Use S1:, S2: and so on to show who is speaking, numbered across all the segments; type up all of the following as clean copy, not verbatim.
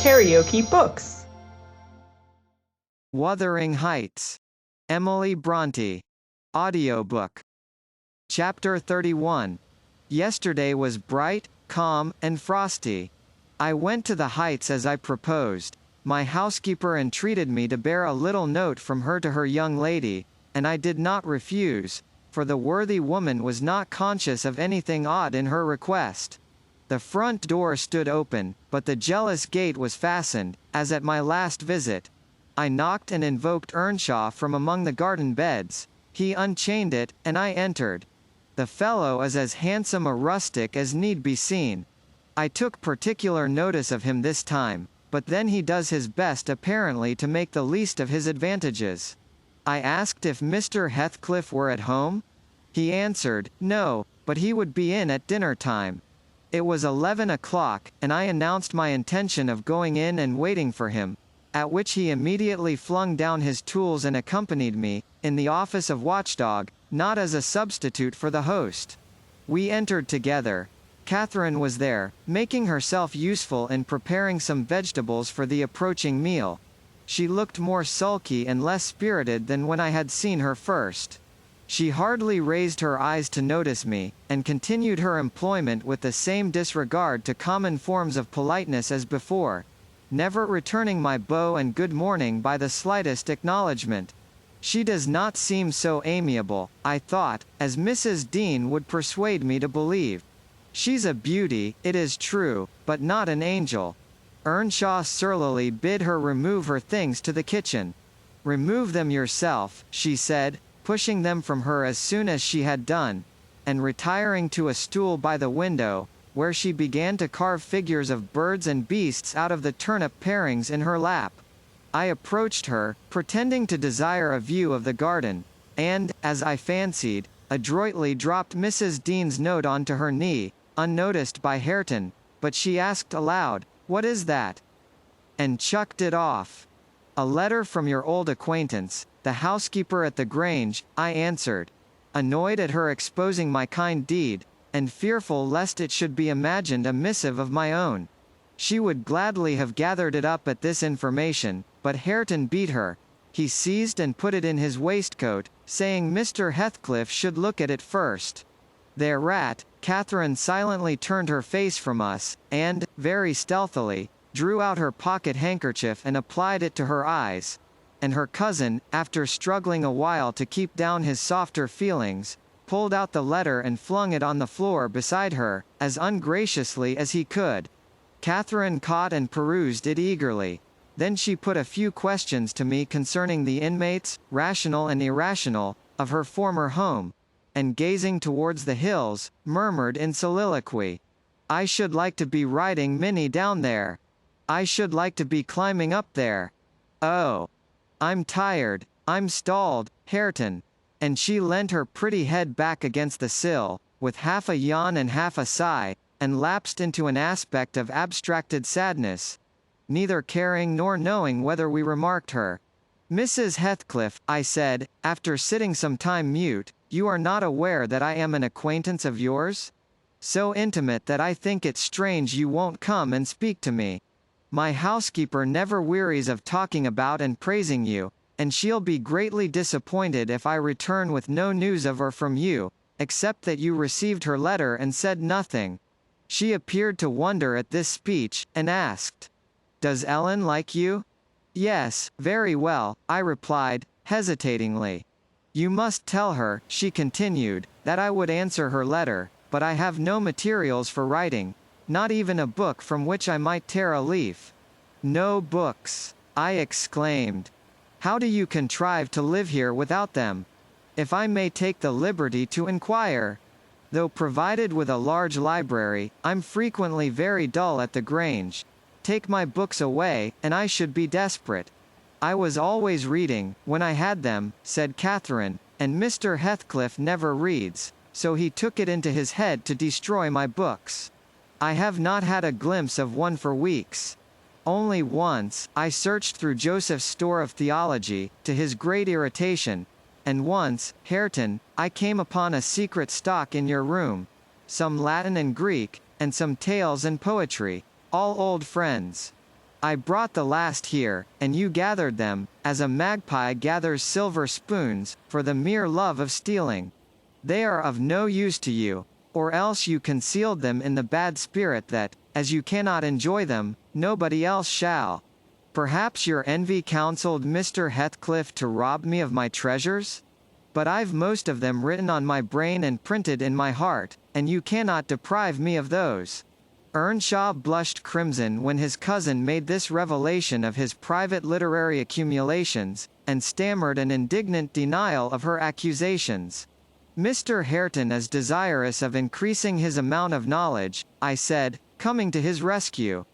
S1: KaraokeBooks.
S2: Wuthering Heights. Emily Brontë. Audiobook. Chapter 31. Yesterday was bright, calm, and frosty. I went to the Heights as I proposed. My housekeeper entreated me to bear a little note from her to her young lady, and I did not refuse, for the worthy woman was not conscious of anything odd in her request. The front door stood open, but the jealous gate was fastened, as at my last visit. I knocked and invoked Earnshaw from among the garden beds. He unchained it, and I entered. The fellow is as handsome a rustic as need be seen. I took particular notice of him this time, but then he does his best apparently to make the least of his advantages. I asked if Mr. Heathcliff were at home? He answered, no, but he would be in at dinner time. It was 11 o'clock, and I announced my intention of going in and waiting for him, at which he immediately flung down his tools and accompanied me, in the office of watchdog, not as a substitute for the host. We entered together. Catherine was there, making herself useful in preparing some vegetables for the approaching meal. She looked more sulky and less spirited than when I had seen her first. She hardly raised her eyes to notice me, and continued her employment with the same disregard to common forms of politeness as before, never returning my bow and good morning by the slightest acknowledgement. She does not seem so amiable, I thought, as Mrs. Dean would persuade me to believe. She's a beauty, it is true, but not an angel. Earnshaw surlily bid her remove her things to the kitchen. Remove them yourself, she said, pushing them from her as soon as she had done, and retiring to a stool by the window, where she began to carve figures of birds and beasts out of the turnip parings in her lap. I approached her, pretending to desire a view of the garden, and, as I fancied, adroitly dropped Mrs. Dean's note onto her knee, unnoticed by Hareton, but she asked aloud, "What is that?" and chucked it off. "A letter from your old acquaintance, the housekeeper at the Grange," I answered, annoyed at her exposing my kind deed, and fearful lest it should be imagined a missive of my own. She would gladly have gathered it up at this information, but Hareton beat her. He seized and put it in his waistcoat, saying Mr. Heathcliff should look at it first. Thereat, Catherine silently turned her face from us, and, very stealthily, drew out her pocket handkerchief and applied it to her eyes. And her cousin, after struggling a while to keep down his softer feelings, pulled out the letter and flung it on the floor beside her, as ungraciously as he could. Catherine caught and perused it eagerly. Then she put a few questions to me concerning the inmates, rational and irrational, of her former home, and gazing towards the hills, murmured in soliloquy, "I should like to be riding Minnie down there. I should like to be climbing up there. Oh, I'm tired, I'm stalled, Hareton." And she leant her pretty head back against the sill, with half a yawn and half a sigh, and lapsed into an aspect of abstracted sadness, neither caring nor knowing whether we remarked her. "Mrs. Heathcliff," I said, after sitting some time mute, "you are not aware that I am an acquaintance of yours? So intimate that I think it strange you won't come and speak to me. My housekeeper never wearies of talking about and praising you, and she'll be greatly disappointed if I return with no news of her from you, except that you received her letter and said nothing." She appeared to wonder at this speech, and asked, "Does Ellen like you?" "Yes, very well," I replied, hesitatingly. "You must tell her," she continued, "that I would answer her letter, but I have no materials for writing, not even a book from which I might tear a leaf." "No books!" I exclaimed. "How do you contrive to live here without them? If I may take the liberty to inquire. Though provided with a large library, I'm frequently very dull at the Grange. Take my books away, and I should be desperate." "I was always reading, when I had them," said Catherine, "and Mr. Heathcliff never reads, so he took it into his head to destroy my books. I have not had a glimpse of one for weeks. Only once, I searched through Joseph's store of theology, to his great irritation, and once, Hareton, I came upon a secret stock in your room, some Latin and Greek, and some tales and poetry, all old friends. I brought the last here, and you gathered them, as a magpie gathers silver spoons, for the mere love of stealing. They are of no use to you, or else you concealed them in the bad spirit that, as you cannot enjoy them, nobody else shall. Perhaps your envy counselled Mr. Heathcliff to rob me of my treasures? But I've most of them written on my brain and printed in my heart, and you cannot deprive me of those. Earnshaw blushed crimson when his cousin made this revelation of his private literary accumulations, and stammered an indignant denial of her accusations. Mr. Hareton is desirous of increasing his amount of knowledge, I said, coming to his rescue.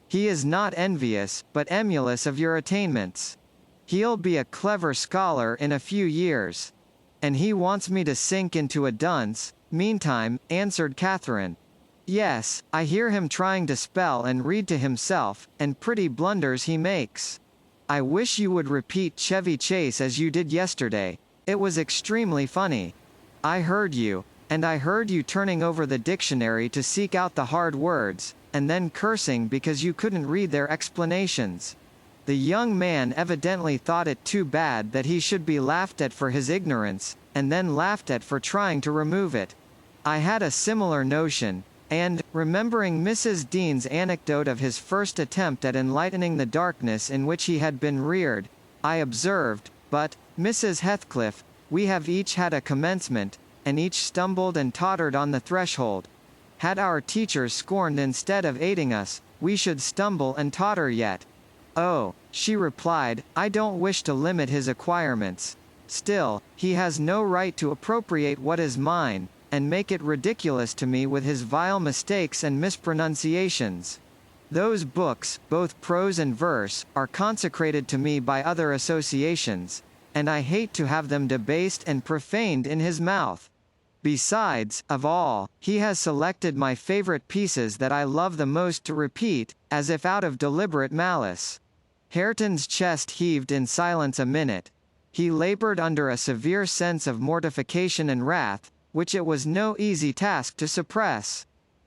S2: He is not envious, but emulous of your attainments. He'll be a clever scholar in a few years. And he wants me to sink into a dunce, meantime, answered Catherine. Yes, I hear him trying to spell and read to himself, and pretty blunders he makes. I wish you would repeat Chevy Chase as you did yesterday. It was extremely funny. I heard you, and I heard you turning over the dictionary to seek out the hard words, and then cursing because you couldn't read their explanations. The young man evidently thought it too bad that he should be laughed at for his ignorance, and then laughed at for trying to remove it. I had a similar notion, and, remembering Mrs. Dean's anecdote of his first attempt at enlightening the darkness in which he had been reared, I observed, but, Mrs. Heathcliff, we have each had a commencement, and each stumbled and tottered on the threshold. Had our teachers scorned instead of aiding us, we should stumble and totter yet. Oh, she replied, I don't wish to limit his acquirements. Still, he has no right to appropriate what is mine, and make it ridiculous to me with his vile mistakes and mispronunciations. Those books, both prose and verse, are consecrated to me by other associations, and I hate to have them debased and profaned in his mouth. Besides, of all, he has selected my favorite pieces that I love the most to repeat, as if out of deliberate malice. Hareton's chest heaved in silence a minute. He labored under a severe sense of mortification and wrath, which it was no easy task to suppress.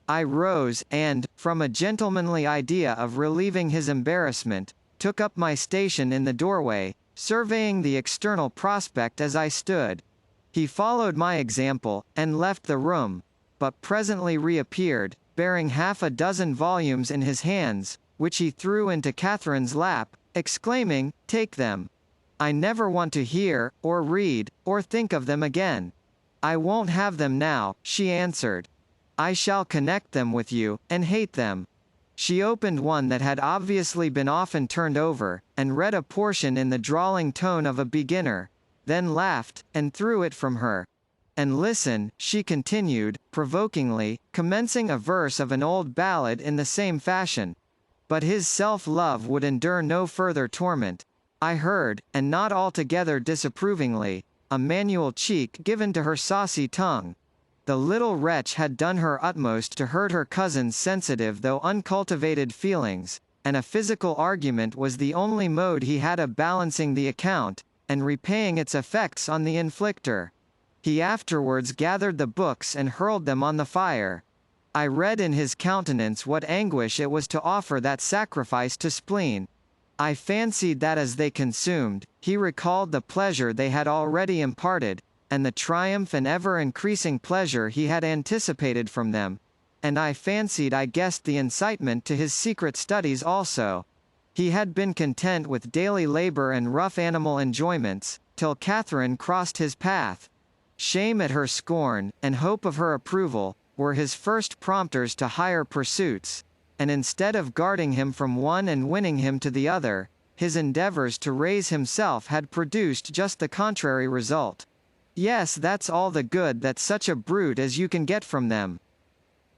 S2: I rose, and, from a gentlemanly idea of relieving his embarrassment, took up my station in the doorway, surveying the external prospect as I stood. He followed my example, and left the room, but presently reappeared, bearing half a dozen volumes in his hands, which he threw into Catherine's lap, exclaiming, Take them. I never want to hear, or read, or think of them again. I won't have them now, she answered. I shall connect them with you, and hate them. She opened one that had obviously been often turned over, and read a portion in the drawling tone of a beginner, then laughed, and threw it from her. And listen, she continued, provokingly, commencing a verse of an old ballad in the same fashion. But his self-love would endure no further torment. I heard, and not altogether disapprovingly, a manual cheek given to her saucy tongue. The little wretch had done her utmost to hurt her cousin's sensitive though uncultivated feelings, and a physical argument was the only mode he had of balancing the account, and repaying its effects on the inflictor. He afterwards gathered the books and hurled them on the fire. I read in his countenance what anguish it was to offer that sacrifice to spleen. I fancied that as they consumed, he recalled the pleasure they had already imparted, and the triumph and ever-increasing pleasure he had anticipated from them, and I fancied I guessed the incitement to his secret studies also. He had been content with daily labor and rough animal enjoyments, till Catherine crossed his path. Shame at her scorn, and hope of her approval, were his first prompters to higher pursuits, and instead of guarding him from one and winning him to the other, his endeavors to raise himself had produced just the contrary result. Yes, that's all the good that such a brute as you can get from them,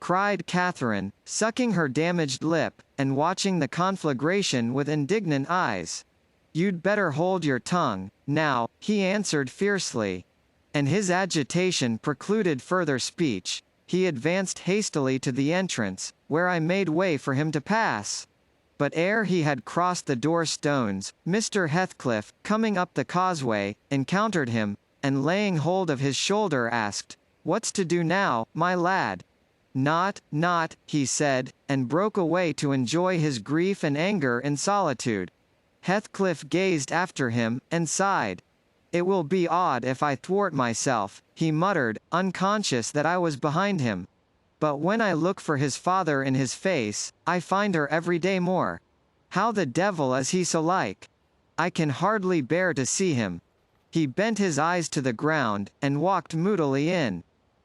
S2: cried Catherine, sucking her damaged lip, and watching the conflagration with indignant eyes. You'd better hold your tongue, now, he answered fiercely. And his agitation precluded further speech. He advanced hastily to the entrance, where I made way for him to pass. But ere he had crossed the door-stones, Mr. Heathcliff, coming up the causeway, encountered him, and laying hold of his shoulder asked, "What's to do now, my lad?" Not, he said, and broke away to enjoy his grief and anger in solitude. Heathcliff gazed after him, and sighed. It will be odd if I thwart myself, he muttered, unconscious that I was behind him. But when I look for his father in his face, I find her every day more. How the devil is he so like? I can hardly bear to see him. He bent his eyes to the ground, and walked moodily in.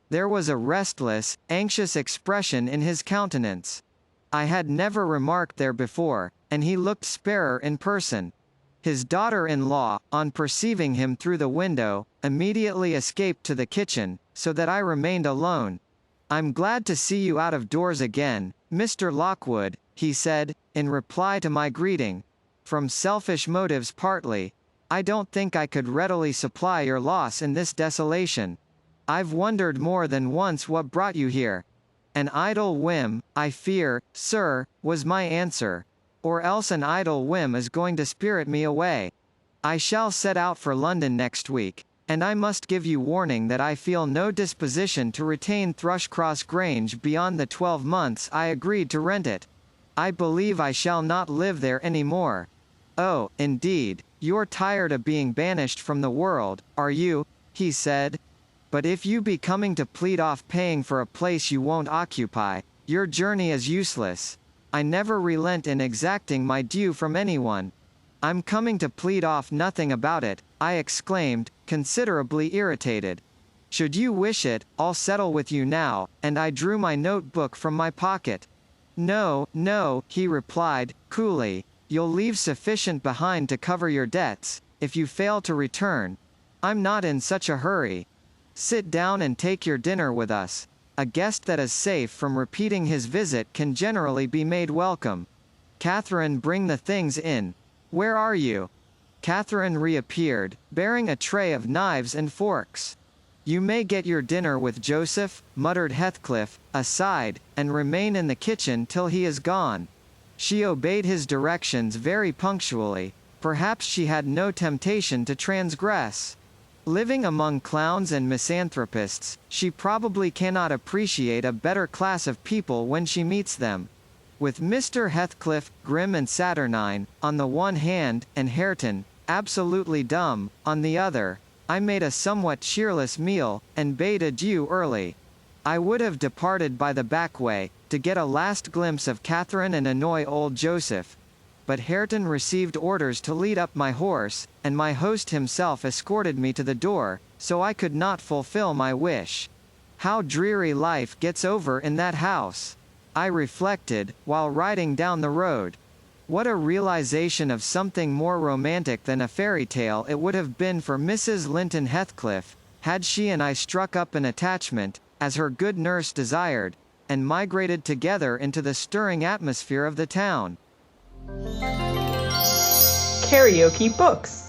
S2: There was a restless, anxious expression in his countenance. I had never remarked there before, and he looked sparer in person. His daughter-in-law, on perceiving him through the window, immediately escaped to the kitchen, so that I remained alone. I'm glad to see you out of doors again, Mr. Lockwood, he said, in reply to my greeting. From selfish motives partly. I don't think I could readily supply your loss in this desolation. I've wondered more than once what brought you here. An idle whim, I fear, sir, was my answer. Or else an idle whim is going to spirit me away. I shall set out for London next week, and I must give you warning that I feel no disposition to retain Thrushcross Grange beyond the 12 months I agreed to rent it. I believe I shall not live there any more. Oh, indeed, you're tired of being banished from the world, are you? He said. But if you be coming to plead off paying for a place you won't occupy, your journey is useless. I never relent in exacting my due from anyone. I'm coming to plead off nothing about it, I exclaimed, considerably irritated. Should you wish it, I'll settle with you now, and I drew my notebook from my pocket. No, he replied, coolly, you'll leave sufficient behind to cover your debts, if you fail to return. I'm not in such a hurry. Sit down and take your dinner with us. A guest that is safe from repeating his visit can generally be made welcome. Catherine, bring the things in. Where are you? Catherine reappeared, bearing a tray of knives and forks. You may get your dinner with Joseph, muttered Heathcliff, aside, and remain in the kitchen till he is gone. She obeyed his directions very punctually. Perhaps she had no temptation to transgress. Living among clowns and misanthropists, she probably cannot appreciate a better class of people when she meets them. With Mr. Heathcliff, grim and saturnine, on the one hand, and Hareton, absolutely dumb, on the other, I made a somewhat cheerless meal, and bade adieu early. I would have departed by the back way, to get a last glimpse of Catherine and annoy old Joseph. But Hareton received orders to lead up my horse, and my host himself escorted me to the door, so I could not fulfill my wish. How dreary life gets over in that house! I reflected, while riding down the road. What a realization of something more romantic than a fairy tale it would have been for Mrs. Linton Heathcliff, had she and I struck up an attachment, as her good nurse desired, and migrated together into the stirring atmosphere of the town.
S1: KaraokeBooks.